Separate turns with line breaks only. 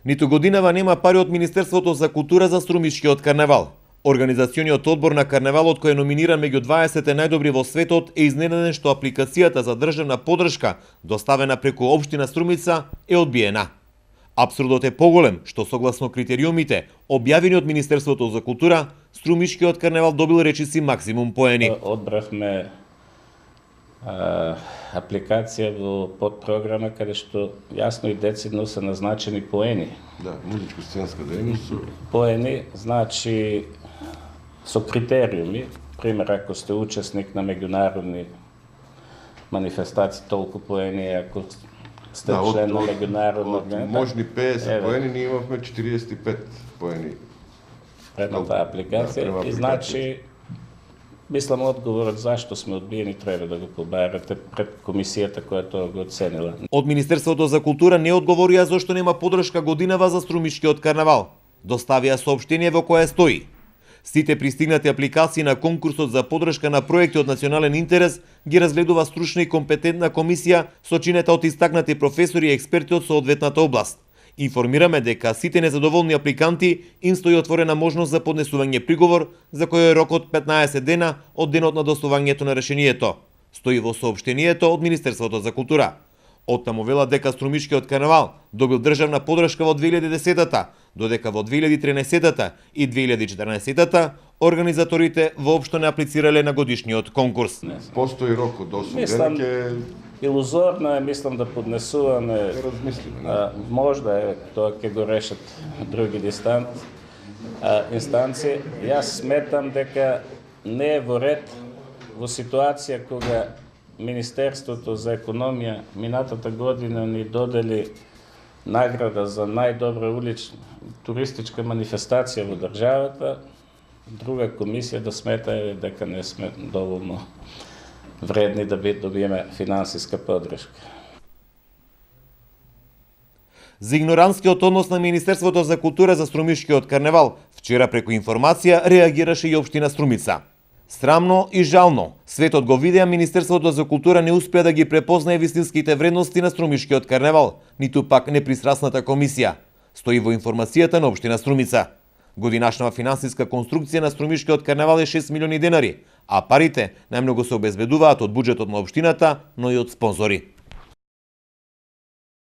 Ниту годинава нема пари од Министерството за култура за Струмишкиот карневал. Организациониот одбор на карневалот, кој е номиниран меѓу 20 најдобри во светот, е изненаден што апликацијата за државна подршка, доставена преку општина Струмица, е одбиена. Апсурдот е поголем што согласно критериумите објавени од Министерството за култура, Струмишкиот карневал добил речиси максимум поени.
Одбравме апликација во подпрограма каде што јасно и децидно се назначени поени.
Да, музичко-сценска дејност.
Поени значи со критериуми, пример ако сте учесник на меѓународни манифестации, толку поени, ако сте член на меѓународна организација.
Можни 50 поени, ние имавме 45 поени.
Предната апликација и значи мислам одговорот зашто сме одбиени треба да го побарате пред комисијата која тоа го оценила.
Од Министерството за култура не одговорија зашто нема подршка годинава за Струмишкиот карнавал. Доставија соопштение во кое стои: сите пристигнати апликации на конкурсот за подршка на проекти од национален интерес ги разгледува стручна и компетентна комисија сочинета од истакнати професори и експерти од соодветната област. Информираме дека сите незадоволни апликанти им стои отворена можност за поднесување приговор, за кој е рокот 15 дена од денот на доставувањето на решението. Стои во соопштението од Министерството за култура. Оттаму вела дека Струмишкиот карнавал добил државна подршка во 2010-та, додека во 2013-та и 2014-та организаторите воопшто не аплицирале на годишниот конкурс.
Постои рок од 8
Мислам,
дена
илузорно е, мислам да поднесуваме.
размислиме.
Можда е, тоа ќе го решат други инстанции. Јас сметам дека не е во ред во ситуација кога Министерството за економија минатата година ни додели награда за најдобра улична туристичка манифестација во државата, друга комисија да смета дека не сме доволно вредни да добиеме финансиска подршка.
За игнорантскиот однос на Министерството за култура за Струмишкиот карневал, вчера преку информација реагираше и општина Струмица. Срамно и жално, светот го видеа Министерството за култура не успеа да ги препознае вистинските вредности на Струмишкиот карневал, ниту пак непристрасната комисија. Стои во информацијата на општина Струмица. Годинашната финансиска конструкција на Струмишкиот карневал е 6 милиони денари, а парите најмногу се обезбедуваат од буџетот на општината, но и од спонзори.